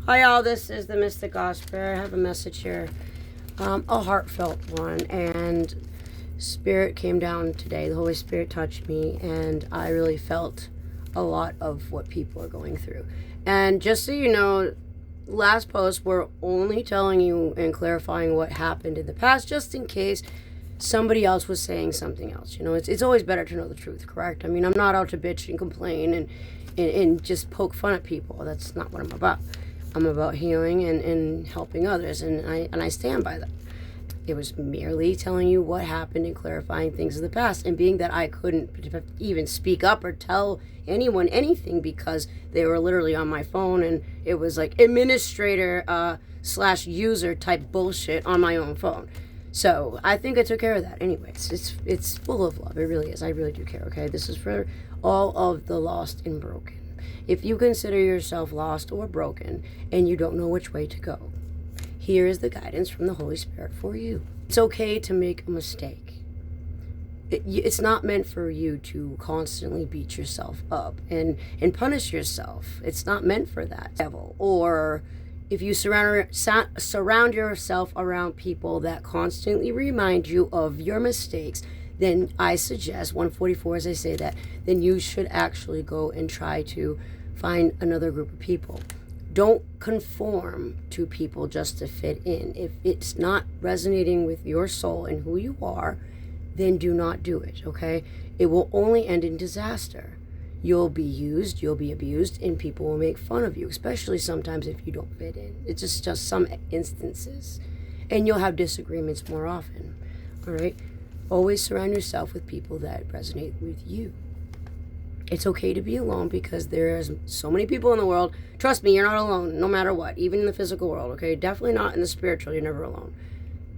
Hi all, this is the Mystic Osprey. I have a message here, a heartfelt one, and Spirit came down today. The Holy Spirit touched me, and I really felt a lot of what people are going through. And just so you know, last post we're only telling you and clarifying what happened in the past, just in case somebody else was saying something else. You know, it's always better to know the truth, correct? I mean, I'm not out to bitch and complain and just poke fun at people. That's not what I'm about. I'm about healing and helping others, and I stand by that. It was merely telling you what happened and clarifying things of the past, and being that I couldn't even speak up or tell anyone anything because they were literally on my phone, and it was like administrator slash user type bullshit on my own phone. So I think I took care of that. Anyways, it's full of love. It really is. I really do care. Okay, this is for all of the lost and broken. If you consider yourself lost or broken and you don't know which way to go, here is the guidance from the Holy Spirit for you. It's okay to make a mistake. It's not meant for you to constantly beat yourself up and punish yourself. It's not meant for that. Devil. Or if you surround yourself around people that constantly remind you of your mistakes, then I suggest, 144 as I say that, then you should actually go and try to find another group of people. Don't conform to people just to fit in. If it's not resonating with your soul and who you are, then do not do it, okay? It will only end in disaster. You'll be used, you'll be abused, and people will make fun of you, especially sometimes if you don't fit in. It's just some instances. And you'll have disagreements more often, all right? Always surround yourself with people that resonate with you. It's okay to be alone because there's so many people in the world. Trust me, you're not alone, no matter what, even in the physical world, okay? Definitely not in the spiritual, you're never alone.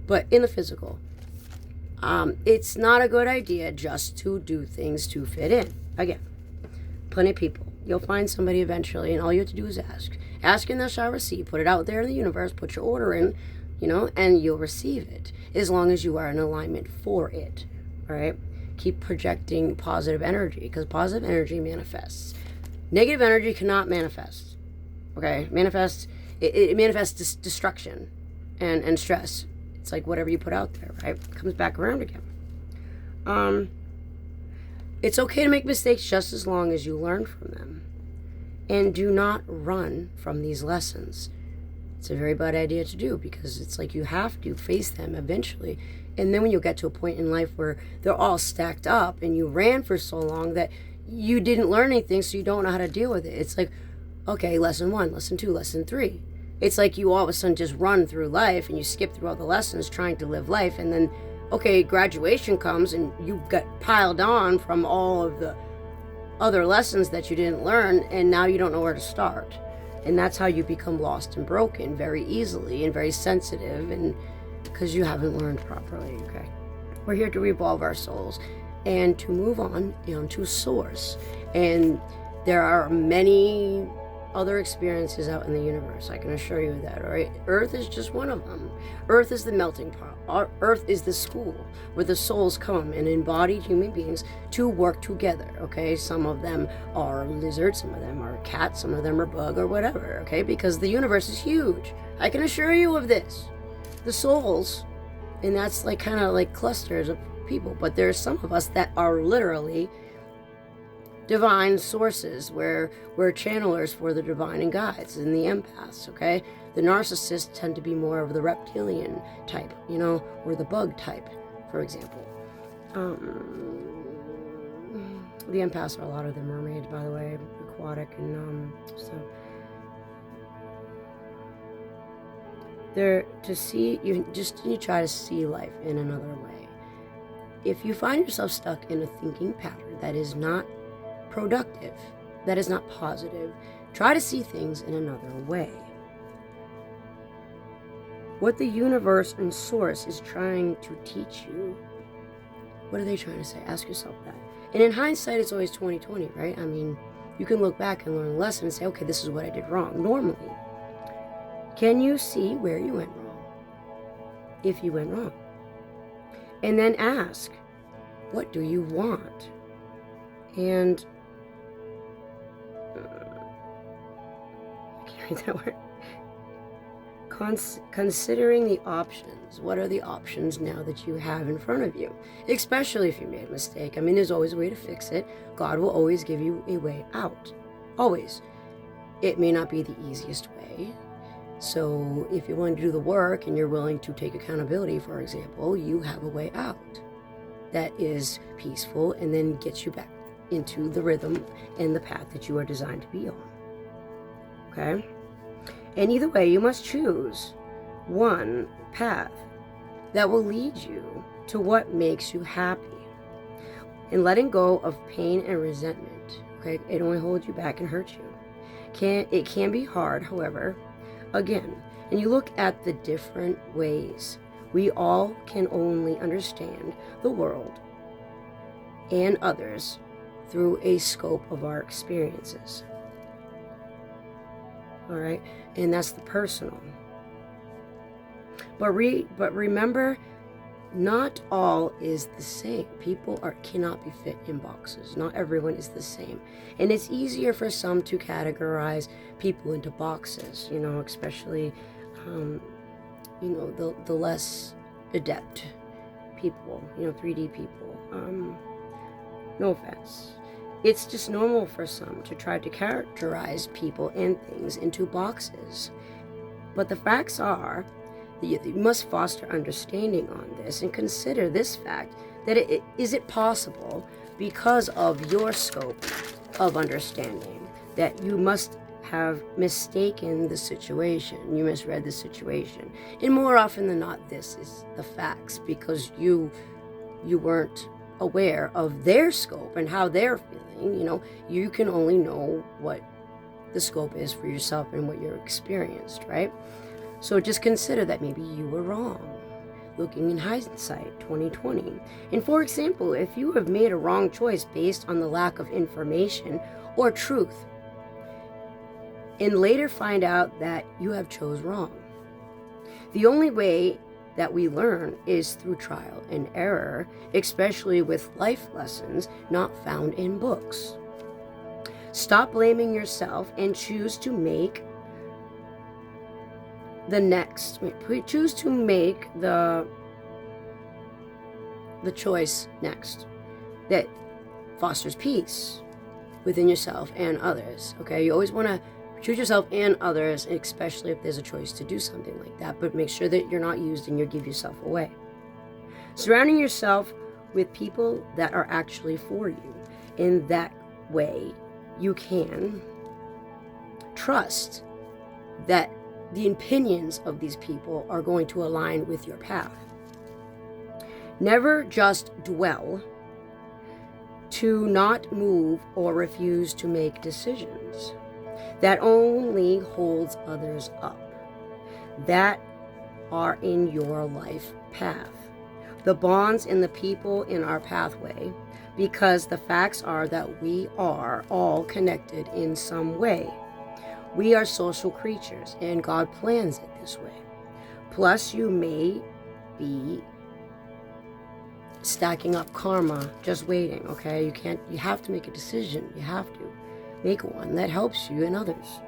But in the physical, it's not a good idea just to do things to fit in. Again, plenty of people. You'll find somebody eventually, and all you have to do is ask. Ask and thou shalt receive. Put it out there in the universe, put your order in, and you'll receive it, as long as you are in alignment for it, all right? Keep projecting positive energy, because positive energy manifests. Negative energy cannot manifest, okay? It manifests destruction and stress. It's like whatever you put out there, right? It comes back around again. It's okay to make mistakes just as long as you learn from them. And do not run from these lessons. It's a very bad idea to do, because it's like you have to face them eventually. And then when you get to a point in life where they're all stacked up and you ran for so long that you didn't learn anything, so you don't know how to deal with it. It's like, okay, lesson 1, lesson 2, lesson 3. It's like you all of a sudden just run through life and you skip through all the lessons trying to live life, and then, okay, graduation comes and you get piled on from all of the other lessons that you didn't learn, and now you don't know where to start. And that's how you become lost and broken very easily and very sensitive, and because you haven't learned properly, okay? We're here to evolve our souls and to move on to source. And there are many other experiences out in the universe, I can assure you that, all right? Earth is just one of them. Earth is the melting pot. Earth is the school where the souls come and embodied human beings to work together, okay? Some of them are lizards, some of them are cats, some of them are bug or whatever, okay? Because the universe is huge. I can assure you of this. The souls, and that's like kind of like clusters of people, but there's some of us that are literally divine sources, where we're channelers for the divine and guides and the empaths, okay? The narcissists tend to be more of the reptilian type, or the bug type, for example. The empaths are a lot of the mermaids, by the way, aquatic, and so they're to see you. You try to see life in another way. If you find yourself stuck in a thinking pattern that is not productive, that is not positive, try to see things in another way. What the universe and source is trying to teach you, what are they trying to say? Ask yourself that. And in hindsight, it's always 20/20, right? I mean, you can look back and learn a lesson and say, okay, this is what I did wrong. Normally, can you see where you went wrong? If you went wrong. And then ask, what do you want? And I can't read that word. considering the options. What are the options now that you have in front of you? Especially if you made a mistake. I mean, there's always a way to fix it. God will always give you a way out. Always. It may not be the easiest way. So if you're willing to do the work and you're willing to take accountability, for example, you have a way out that is peaceful and then gets you back into the rhythm and the path that you are designed to be on. Okay? And either way, you must choose one path that will lead you to what makes you happy. And letting go of pain and resentment, okay? It only holds you back and hurts you. It can be hard, however, again, and you look at the different ways we all can only understand the world and others through a scope of our experiences. All right, and that's the personal. But remember, not all is the same. People cannot be fit in boxes. Not everyone is the same, and it's easier for some to categorize people into boxes. Especially, the less adept people. 3D people. No offense. It's just normal for some to try to characterize people and things into boxes. But the facts are that you must foster understanding on this and consider this fact that is it possible, because of your scope of understanding, that you must have mistaken the situation, you misread the situation. And more often than not, this is the facts, because you weren't aware of their scope and how they're feeling. You can only know what the scope is for yourself and what you're experienced, right? So just consider that maybe you were wrong, looking in hindsight, 2020. And for example, if you have made a wrong choice based on the lack of information or truth, and later find out that you have chose wrong, the only way that we learn is through trial and error, especially with life lessons not found in books. Stop blaming yourself and choose to make the choice next that fosters peace within yourself and others. Okay, you always want to choose yourself and others, especially if there's a choice to do something like that, but make sure that you're not used and you give yourself away. Surrounding yourself with people that are actually for you. In that way, you can trust that the opinions of these people are going to align with your path. Never just dwell to not move or refuse to make decisions. That only holds others up that are in your life path. The bonds and the people in our pathway, because the facts are that we are all connected in some way. We are social creatures, and God plans it this way. Plus, you may be stacking up karma, just waiting, okay? You have to make a decision. You have to make one that helps you and others.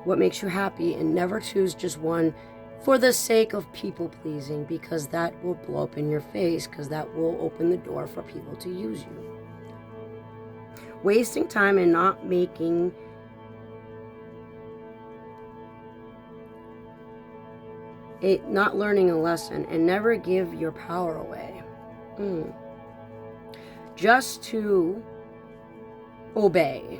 What makes you happy, and never choose just one for the sake of people pleasing, because that will blow up in your face, because that will open the door for people to use you. Wasting time and not making not learning a lesson, and never give your power away. Just to obey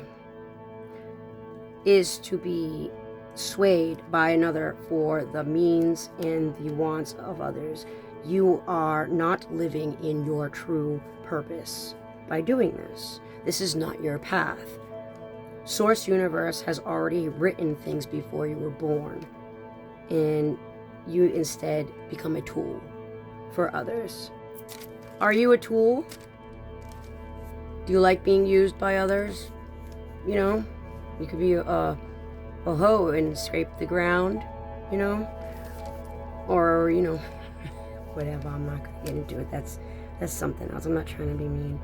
is to be swayed by another for the means and the wants of others. You are not living in your true purpose by doing this. This is not your path. Source Universe has already written things before you were born, and you instead become a tool for others. Are you a tool? Do you like being used by others? You could be a hoe and scrape the ground, or whatever. I'm not gonna get into it. That's something else. I'm not trying to be mean.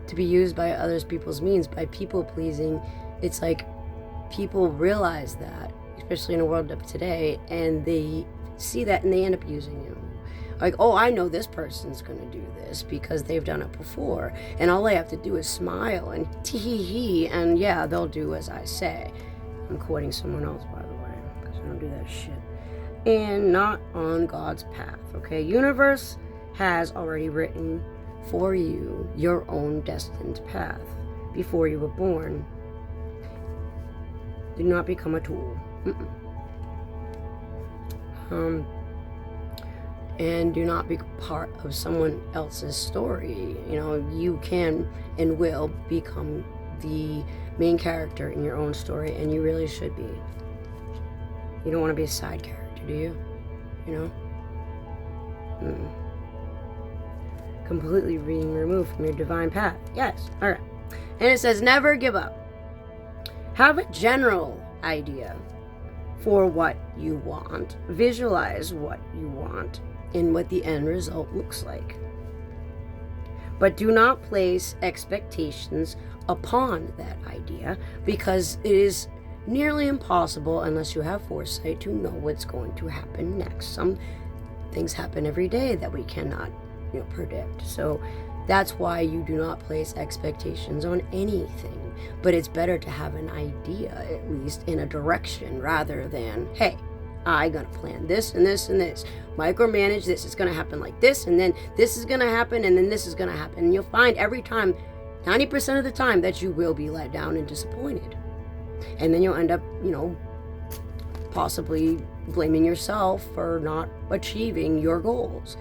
To be used by others people's means, by people pleasing, it's like people realize that, especially in a world of today, and they see that and they end up using you. Like, oh, I know this person's going to do this because they've done it before. And all I have to do is smile and tee-hee-hee, and yeah, they'll do as I say. I'm quoting someone else, by the way, because I don't do that shit. And not on God's path, okay? Universe has already written for you your own destined path before you were born. Do not become a tool. And do not be part of someone else's story. You know, you can and will become the main character in your own story, and you really should be. You don't want to be a side character, do you? You know? Completely being removed from your divine path. Yes, alright. And it says, never give up. Have a general idea for what you want. Visualize what you want and what the end result looks like. But do not place expectations upon that idea, because it is nearly impossible, unless you have foresight, to know what's going to happen next. Some things happen every day that we cannot, predict. So that's why you do not place expectations on anything. But it's better to have an idea, at least in a direction, rather than, hey, I'm going to plan this and this and this. Micromanage this. It's going to happen like this, and then this is going to happen, and then this is going to happen. And you'll find every time, 90% of the time, that you will be let down and disappointed. And then you'll end up, possibly blaming yourself for not achieving your goals.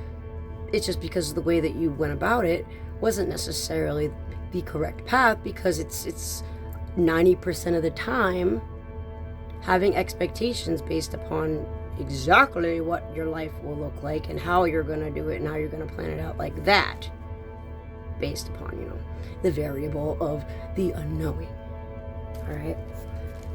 It's just because of the way that you went about it wasn't necessarily the correct path, because it's 90% of the time having expectations based upon exactly what your life will look like and how you're going to do it and how you're going to plan it out like that, based upon, the variable of the unknowing. All right?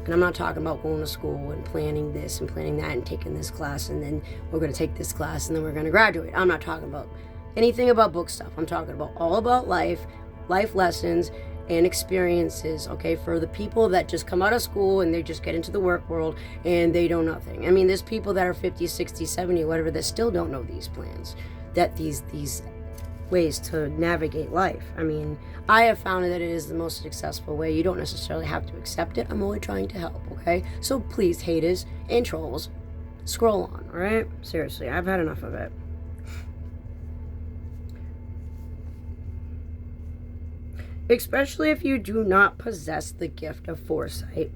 And I'm not talking about going to school and planning this and planning that and taking this class, and then we're going to take this class and then we're going to graduate. I'm not talking about anything about book stuff. I'm talking about all about life lessons, and experiences, okay, for the people that just come out of school and they just get into the work world and they know nothing. I mean, there's people that are 50, 60, 70, whatever, that still don't know these plans, that these ways to navigate life. I mean, I have found that it is the most successful way. You don't necessarily have to accept it. I'm only trying to help, okay? So please, haters and trolls, scroll on, all right? Seriously, I've had enough of it. Especially if you do not possess the gift of foresight,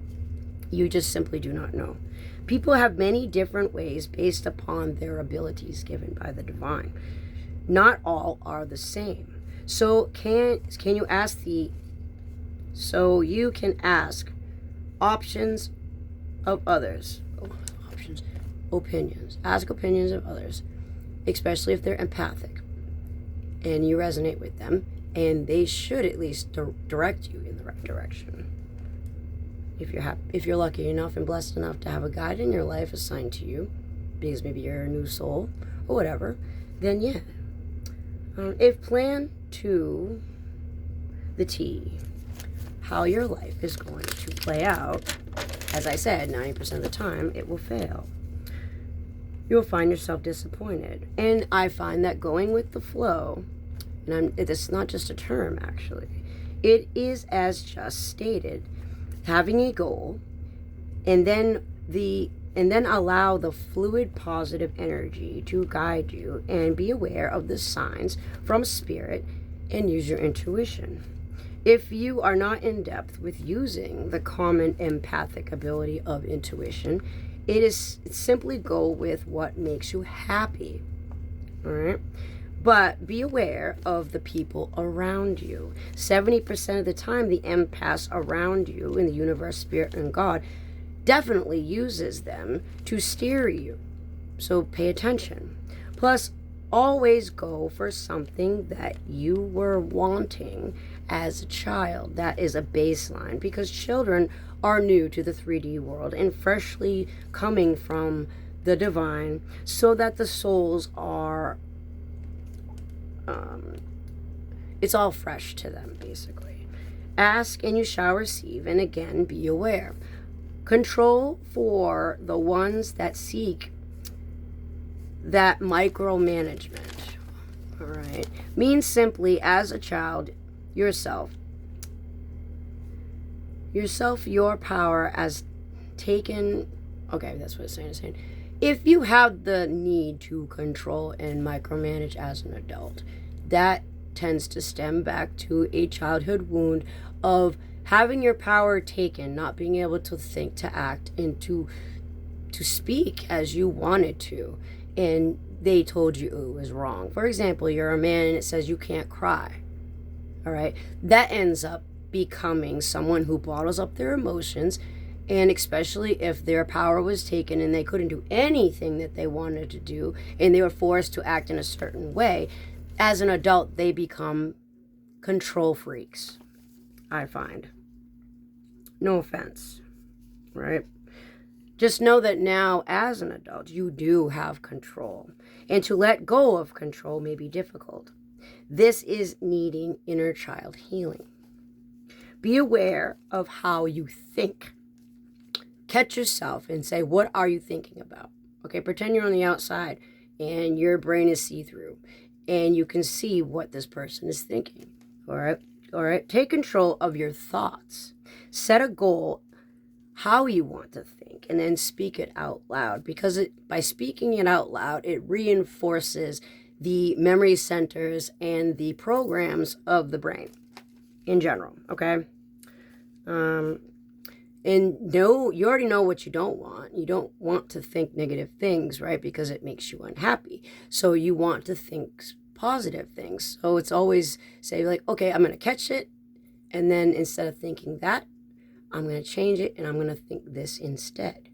you just simply do not know. People have many different ways based upon their abilities given by the divine. Not all are the same. So can you ask you can ask options of others. Opinions. Ask opinions of others, especially if they're empathic and you resonate with them. And they should at least direct you in the right direction. If you're lucky enough and blessed enough to have a guide in your life assigned to you, because maybe you're a new soul or whatever, then yeah. If plan to the T, how your life is going to play out, as I said, 90% of the time, it will fail. You'll find yourself disappointed. And I find that going with the flow, and it's not just a term, actually. It is, as just stated, having a goal, and then allow the fluid positive energy to guide you, and be aware of the signs from spirit and use your intuition. If you are not in depth with using the common empathic ability of intuition, it's simply go with what makes you happy. All right? But be aware of the people around you. 70% of the time, the empaths around you in the universe, spirit, and God definitely uses them to steer you. So pay attention. Plus, always go for something that you were wanting as a child. That is a baseline, because children are new to the 3D world and freshly coming from the divine, so that the souls are it's all fresh to them, basically. Ask and you shall receive, and again, be aware. Control for the ones that seek that micromanagement, all right, means simply as a child, yourself, your power as taken, okay, that's what it's saying. If you have the need to control and micromanage as an adult, that tends to stem back to a childhood wound of having your power taken, not being able to think, to act, and to speak as you wanted to, and they told you it was wrong. For example, you're a man and it says you can't cry. All right, that ends up becoming someone who bottles up their emotions, and especially if their power was taken and they couldn't do anything that they wanted to do and they were forced to act in a certain way, as an adult they become control freaks, I find. No offense, right? Just know that now as an adult you do have control, and to let go of control may be difficult. This is needing inner child healing. Be aware of how you think. Catch yourself and say, what are you thinking about? Okay, pretend you're on the outside and your brain is see-through and you can see what this person is thinking. All right. Take control of your thoughts. Set a goal, how you want to think, and then speak it out loud, because by speaking it out loud, it reinforces the memory centers and the programs of the brain in general, okay? And no, you already know what you don't want. You don't want to think negative things, right? Because it makes you unhappy. So you want to think positive things. So it's always say like, okay, I'm going to catch it. And then instead of thinking that, I'm going to change it and I'm going to think this instead.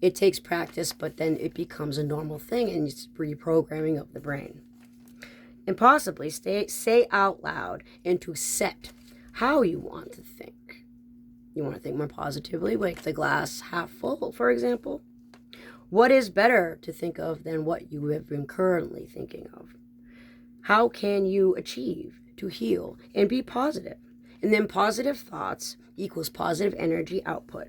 It takes practice, but then it becomes a normal thing and it's reprogramming of the brain. And possibly say out loud and to set how you want to think. You want to think more positively, like the glass half full, for example. What is better to think of than what you have been currently thinking of? How can you achieve to heal and be positive? And then positive thoughts equals positive energy output.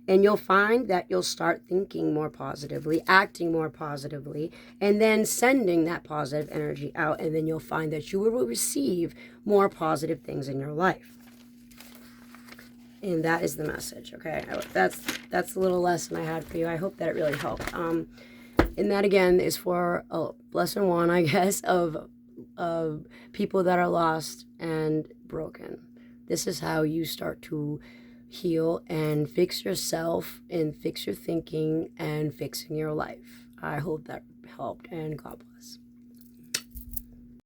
And you'll find that you'll start thinking more positively, acting more positively, and then sending that positive energy out. And then you'll find that you will receive more positive things in your life. And that is the message, okay? That's the little lesson I had for you. I hope that it really helped. And that, again, is for lesson 1, I guess, of people that are lost and broken. This is how you start to heal and fix yourself and fix your thinking and fixing your life. I hope that helped, and God bless.